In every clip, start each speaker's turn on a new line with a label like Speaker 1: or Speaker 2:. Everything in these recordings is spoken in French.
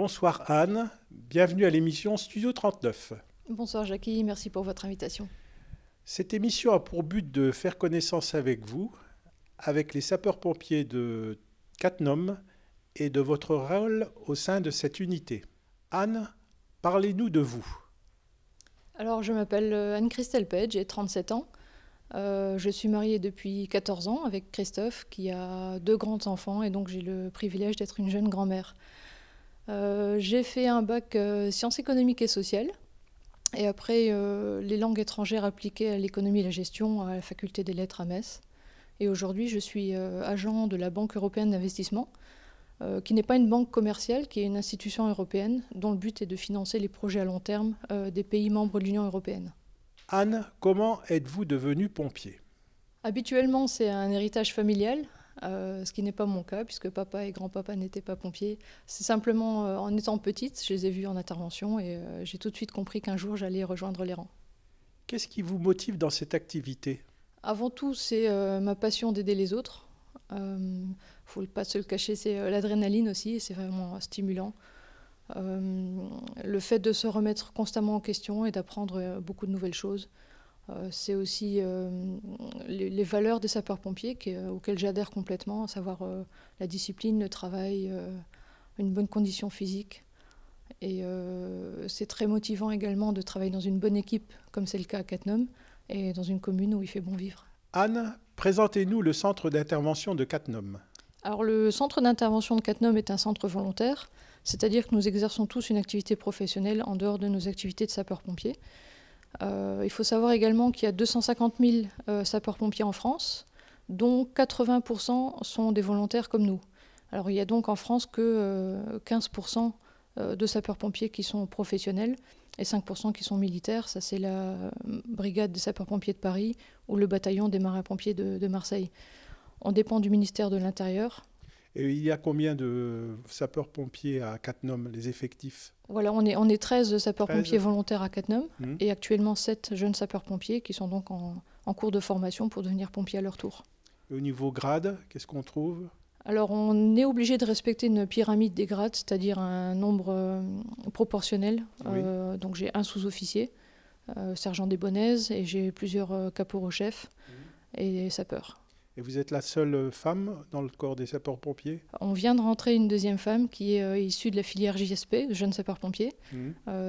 Speaker 1: Bonsoir Anne, bienvenue à l'émission Studio 39.
Speaker 2: Bonsoir Jackie, merci pour votre invitation.
Speaker 1: Cette émission a pour but de faire connaissance avec vous, avec les sapeurs-pompiers de Cattenom et de votre rôle au sein de cette unité. Anne, parlez-nous de vous.
Speaker 2: Alors je m'appelle Anne-Christelle Page, j'ai 37 ans. Je suis mariée depuis 14 ans avec Christophe qui a 2 grands enfants et donc j'ai le privilège d'être une jeune grand-mère. J'ai fait un bac sciences économiques et sociales et après les langues étrangères appliquées à l'économie et la gestion à la faculté des lettres à Metz. Et aujourd'hui je suis agent de la Banque européenne d'investissement qui n'est pas une banque commerciale, qui est une institution européenne dont le but est de financer les projets à long terme des pays membres de l'Union européenne.
Speaker 1: Anne, comment êtes-vous devenue pompier?
Speaker 2: Habituellement, c'est un héritage familial, ce qui n'est pas mon cas, puisque papa et grand-papa n'étaient pas pompiers. C'est simplement, en étant petite, je les ai vus en intervention et j'ai tout de suite compris qu'un jour, j'allais rejoindre les rangs.
Speaker 1: Qu'est-ce qui vous motive dans cette activité?
Speaker 2: Avant tout, c'est ma passion d'aider les autres. Faut pas se le cacher, c'est l'adrénaline aussi, et c'est vraiment stimulant. Le fait de se remettre constamment en question et d'apprendre beaucoup de nouvelles choses. C'est aussi les valeurs des sapeurs-pompiers auxquelles j'adhère complètement, à savoir la discipline, le travail, une bonne condition physique. Et c'est très motivant également de travailler dans une bonne équipe, comme c'est le cas à Cattenom, et dans une commune où il fait bon vivre.
Speaker 1: Anne, présentez-nous le centre d'intervention de Cattenom.
Speaker 2: Alors le centre d'intervention de Cattenom est un centre volontaire, c'est-à-dire que nous exerçons tous une activité professionnelle en dehors de nos activités de sapeurs-pompiers. Il faut savoir également qu'il y a 250 000 sapeurs-pompiers en France, dont 80% sont des volontaires comme nous. Alors il y a donc en France que 15% de sapeurs-pompiers qui sont professionnels et 5% qui sont militaires. Ça c'est la brigade des sapeurs-pompiers de Paris ou le bataillon des marins-pompiers de Marseille. On dépend du ministère de l'Intérieur.
Speaker 1: Et il y a combien de sapeurs-pompiers à Cattenom, les effectifs?
Speaker 2: Voilà, on est 13 sapeurs-pompiers volontaires à Cattenom et actuellement 7 jeunes sapeurs-pompiers qui sont donc en cours de formation pour devenir pompiers à leur tour.
Speaker 1: Et au niveau grade, qu'est-ce qu'on trouve?
Speaker 2: Alors on est obligé de respecter une pyramide des grades, c'est-à-dire un nombre proportionnel.
Speaker 1: Oui.
Speaker 2: Donc j'ai un sous-officier, sergent des Bonnaises, et j'ai plusieurs caporaux-chefs et sapeurs.
Speaker 1: Et vous êtes la seule femme dans le corps des sapeurs-pompiers?
Speaker 2: On vient de rentrer une deuxième femme qui est issue de la filière JSP, de jeunes sapeurs-pompiers.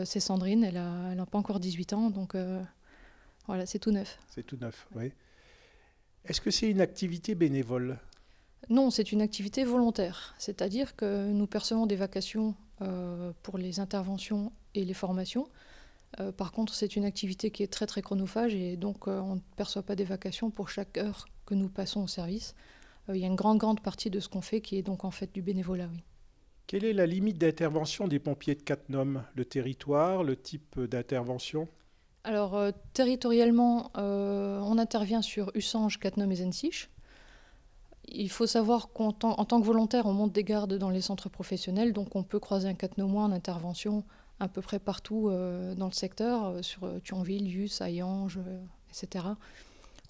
Speaker 2: C'est Sandrine, elle n'a pas encore 18 ans, donc voilà, c'est tout neuf.
Speaker 1: C'est tout neuf, oui. Est-ce que c'est une activité bénévole?
Speaker 2: Non, c'est une activité volontaire, c'est-à-dire que nous percevons des vacations pour les interventions et les formations. Par contre, c'est une activité qui est très très chronophage et donc on ne perçoit pas des vacations pour chaque heure que nous passons au service. Il y a une grande partie de ce qu'on fait qui est donc en fait du bénévolat, oui.
Speaker 1: Quelle est la limite d'intervention des pompiers de Cattenom? Le territoire, le type d'intervention?
Speaker 2: Alors territorialement, on intervient sur Ussange, Cattenom et Zensich. Il faut savoir qu'en tant que volontaire, on monte des gardes dans les centres professionnels, donc on peut croiser un Cattenomois en intervention à peu près partout dans le secteur, sur Thionville, Yus, Hayange, etc.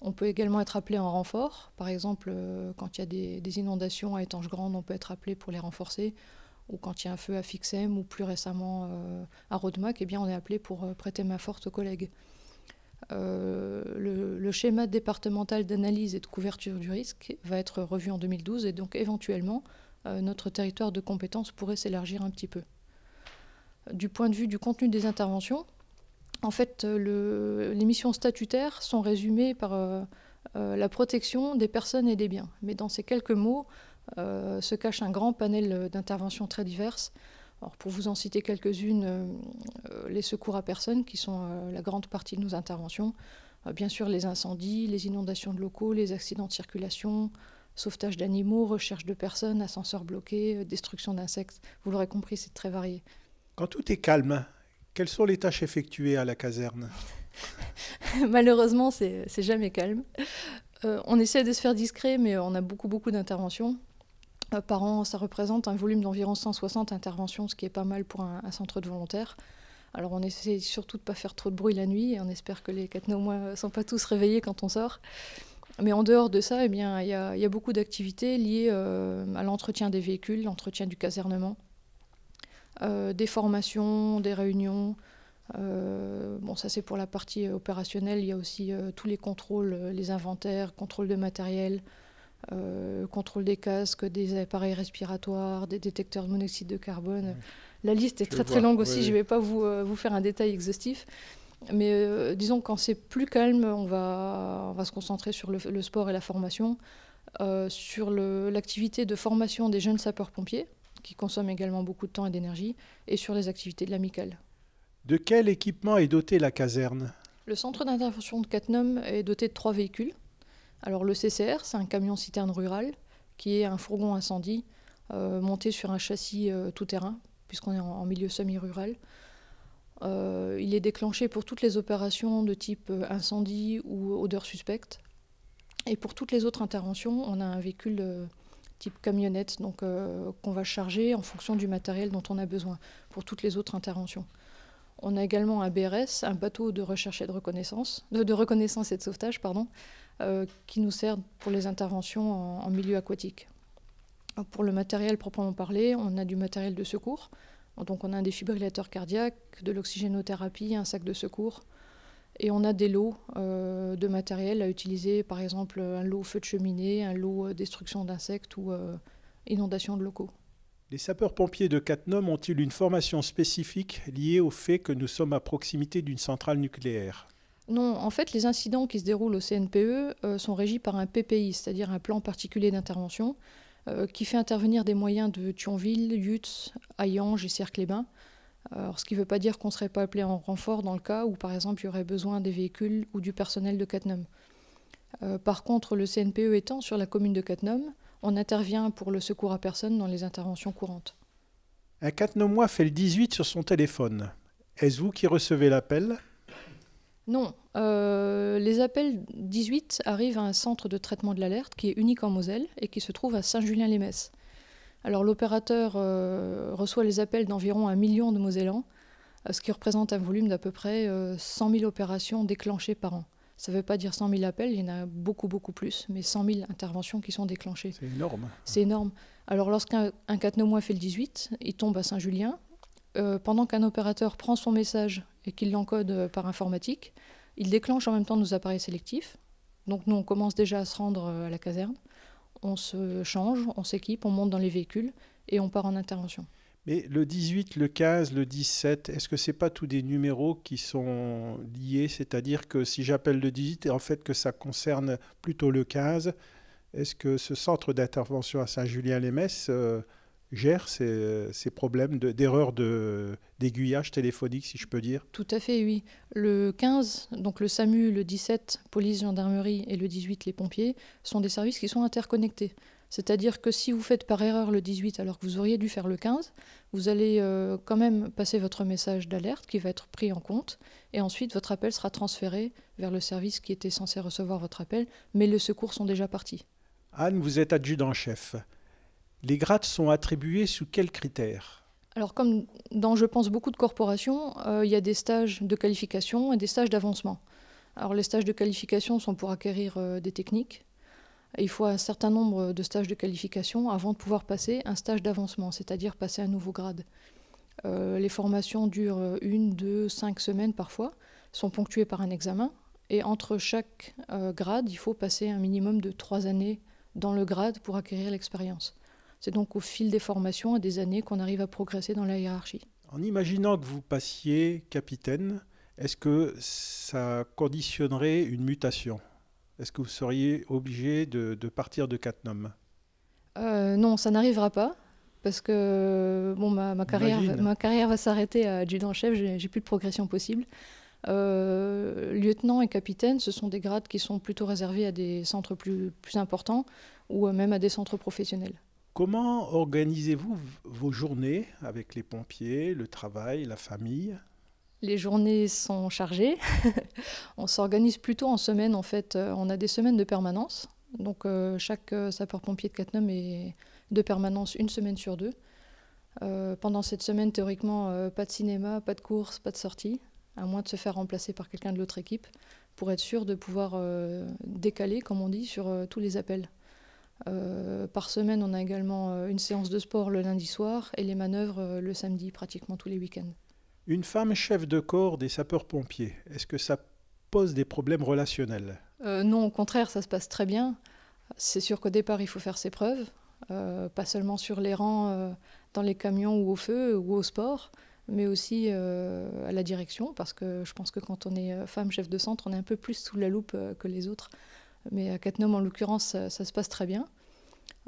Speaker 2: On peut également être appelé en renfort. Par exemple, quand il y a des inondations à Étanges-Grandes, on peut être appelé pour les renforcer. Ou quand il y a un feu à Fixem, ou plus récemment à Rodemack, eh bien, on est appelé pour prêter main forte aux collègues. Le schéma départemental d'analyse et de couverture du risque va être revu en 2012 et donc éventuellement, notre territoire de compétences pourrait s'élargir un petit peu. Du point de vue du contenu des interventions, en fait, les missions statutaires sont résumées par la protection des personnes et des biens. Mais dans ces quelques mots se cache un grand panel d'interventions très diverses. Alors, pour vous en citer quelques-unes, les secours à personnes, qui sont la grande partie de nos interventions. Bien sûr, les incendies, les inondations de locaux, les accidents de circulation, sauvetage d'animaux, recherche de personnes, ascenseurs bloqués, destruction d'insectes. Vous l'aurez compris, c'est très varié.
Speaker 1: Quand tout est calme, quelles sont les tâches effectuées à la caserne?
Speaker 2: Malheureusement, c'est jamais calme. On essaie de se faire discret, mais on a beaucoup d'interventions. Par an, ça représente un volume d'environ 160 interventions, ce qui est pas mal pour un centre de volontaires. Alors on essaie surtout de ne pas faire trop de bruit la nuit, et on espère que les Cattenomois ne sont pas tous réveillés quand on sort. Mais en dehors de ça, eh bien, y a beaucoup d'activités liées à l'entretien des véhicules, l'entretien du casernement. des formations, des réunions. Bon, ça c'est pour la partie opérationnelle. Il y a aussi tous les contrôles, les inventaires, contrôle de matériel, contrôle des casques, des appareils respiratoires, des détecteurs de monoxyde de carbone. Oui. La liste est très longue aussi, oui. Je ne vais pas vous faire un détail exhaustif. Mais disons que quand c'est plus calme, on va se concentrer sur le sport et la formation, sur l'activité de formation des jeunes sapeurs-pompiers, qui consomment également beaucoup de temps et d'énergie, et sur les activités de l'amicale.
Speaker 1: De quel équipement est dotée la caserne?
Speaker 2: Le centre d'intervention de Cattenom est doté de 3 véhicules. Alors le CCR, c'est un camion-citerne rural, qui est un fourgon incendie monté sur un châssis tout-terrain, puisqu'on est en milieu semi-rural. Il est déclenché pour toutes les opérations de type incendie ou odeur suspecte. Et pour toutes les autres interventions, on a un véhicule type camionnette, donc qu'on va charger en fonction du matériel dont on a besoin pour toutes les autres interventions. On a également un BRS, un bateau de recherche et de reconnaissance et de sauvetage, qui nous sert pour les interventions en milieu aquatique. Pour le matériel proprement parlé, on a du matériel de secours. Donc on a un défibrillateur cardiaque, de l'oxygénothérapie, un sac de secours. Et on a des lots de matériel à utiliser, par exemple un lot feu de cheminée, un lot destruction d'insectes ou inondation de locaux.
Speaker 1: Les sapeurs-pompiers de Cattenom ont-ils une formation spécifique liée au fait que nous sommes à proximité d'une centrale nucléaire?
Speaker 2: Non, en fait, les incidents qui se déroulent au CNPE sont régis par un PPI, c'est-à-dire un plan particulier d'intervention, qui fait intervenir des moyens de Thionville, Yutz, Hayange et Cercle-les-Bains. Alors, ce qui ne veut pas dire qu'on ne serait pas appelé en renfort dans le cas où, par exemple, il y aurait besoin des véhicules ou du personnel de Cattenom. Par contre, le CNPE étant sur la commune de Cattenom, on intervient pour le secours à personne dans les interventions courantes.
Speaker 1: Un Cattenomois fait le 18 sur son téléphone. Est-ce vous qui recevez l'appel?
Speaker 2: Non. Les appels 18 arrivent à un centre de traitement de l'alerte qui est unique en Moselle et qui se trouve à Saint-Julien-les-Metz. Alors l'opérateur reçoit les appels d'environ 1 million de Mosellans, ce qui représente un volume d'à peu près 100 000 opérations déclenchées par an. Ça ne veut pas dire 100 000 appels, il y en a beaucoup plus, mais 100 000 interventions qui sont déclenchées.
Speaker 1: C'est énorme.
Speaker 2: C'est énorme. Alors lorsqu'un Cattenomois fait le 18, il tombe à Saint-Julien. Pendant qu'un opérateur prend son message et qu'il l'encode par informatique, il déclenche en même temps nos appareils sélectifs. Donc nous, on commence déjà à se rendre à la caserne. On se change, on s'équipe, on monte dans les véhicules et on part en intervention.
Speaker 1: Mais le 18, le 15, le 17, est-ce que ce n'est pas tous des numéros qui sont liés? C'est-à-dire que si j'appelle le 18, en fait que ça concerne plutôt le 15, est-ce que ce centre d'intervention à Saint-Julien-les-Metz gère ces problèmes d'erreur d'aiguillage téléphonique, si je peux dire?
Speaker 2: Tout à fait, oui. Le 15, donc le SAMU, le 17, police, gendarmerie, et le 18, les pompiers, sont des services qui sont interconnectés. C'est-à-dire que si vous faites par erreur le 18 alors que vous auriez dû faire le 15, vous allez quand même passer votre message d'alerte qui va être pris en compte et ensuite votre appel sera transféré vers le service qui était censé recevoir votre appel, mais les secours sont déjà partis.
Speaker 1: Anne, vous êtes adjudant-chef. Les grades sont attribués sous quels critères?
Speaker 2: Alors comme dans, je pense, beaucoup de corporations, il y a des stages de qualification et des stages d'avancement. Alors les stages de qualification sont pour acquérir des techniques. Il faut un certain nombre de stages de qualification avant de pouvoir passer un stage d'avancement, c'est-à-dire passer un nouveau grade. Les formations durent 1, 2, 5 semaines parfois, sont ponctuées par un examen. Et entre chaque grade, il faut passer un minimum de 3 années dans le grade pour acquérir l'expérience. C'est donc au fil des formations et des années qu'on arrive à progresser dans la hiérarchie.
Speaker 1: En imaginant que vous passiez capitaine, est-ce que ça conditionnerait une mutation? Est-ce que vous seriez obligé de partir de Cattenom?
Speaker 2: Non, ça n'arrivera pas, parce que bon, ma carrière va s'arrêter à adjudant-chef, j'ai plus de progression possible. Lieutenant et capitaine, ce sont des grades qui sont plutôt réservés à des centres plus importants ou même à des centres professionnels.
Speaker 1: Comment organisez-vous vos journées avec les pompiers, le travail, la famille?
Speaker 2: Les journées sont chargées. On s'organise plutôt en semaine, en fait. On a des semaines de permanence. Donc chaque sapeur-pompier de Cattenom est de permanence 1 semaine sur 2. Pendant cette semaine, théoriquement, pas de cinéma, pas de course, pas de sortie, à moins de se faire remplacer par quelqu'un de l'autre équipe, pour être sûr de pouvoir décaler, comme on dit, sur tous les appels. Par semaine, on a également une séance de sport le lundi soir et les manœuvres le samedi, pratiquement tous les week-ends.
Speaker 1: Une femme chef de corps des sapeurs-pompiers, est-ce que ça pose des problèmes relationnels?
Speaker 2: Non, au contraire, ça se passe très bien. C'est sûr qu'au départ, il faut faire ses preuves, pas seulement sur les rangs, dans les camions ou au feu ou au sport, mais aussi à la direction, parce que je pense que quand on est femme chef de centre, on est un peu plus sous la loupe que les autres. Mais à Cattenom, en l'occurrence, ça se passe très bien.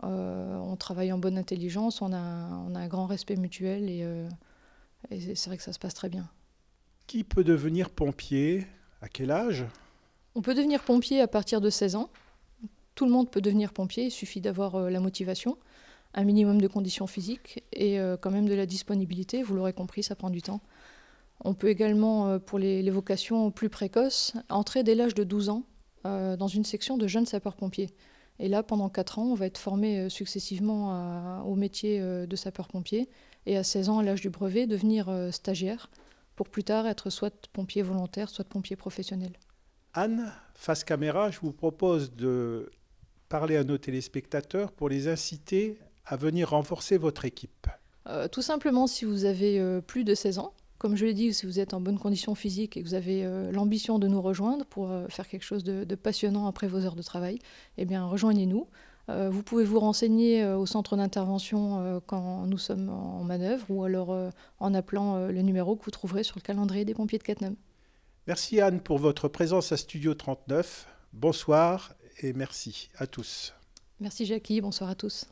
Speaker 2: On travaille en bonne intelligence, on a un grand respect mutuel et c'est vrai que ça se passe très bien.
Speaker 1: Qui peut devenir pompier? À quel âge?
Speaker 2: On peut devenir pompier à partir de 16 ans. Tout le monde peut devenir pompier, il suffit d'avoir la motivation, un minimum de conditions physiques et quand même de la disponibilité. Vous l'aurez compris, ça prend du temps. On peut également, pour les vocations plus précoces, entrer dès l'âge de 12 ans dans une section de jeunes sapeurs-pompiers. Et là, pendant 4 ans, on va être formé successivement au métier de sapeur-pompier et à 16 ans, à l'âge du brevet, devenir stagiaire pour plus tard être soit pompier volontaire, soit pompier professionnel.
Speaker 1: Anne, face caméra, je vous propose de parler à nos téléspectateurs pour les inciter à venir renforcer votre équipe.
Speaker 2: Tout simplement, si vous avez plus de 16 ans, comme je l'ai dit, si vous êtes en bonne condition physique et que vous avez l'ambition de nous rejoindre pour faire quelque chose de passionnant après vos heures de travail, eh bien rejoignez-nous. Vous pouvez vous renseigner au centre d'intervention quand nous sommes en manœuvre ou alors en appelant le numéro que vous trouverez sur le calendrier des pompiers de Cattenom.
Speaker 1: Merci Anne pour votre présence à Studio 39. Bonsoir et merci à tous.
Speaker 2: Merci Jackie, bonsoir à tous.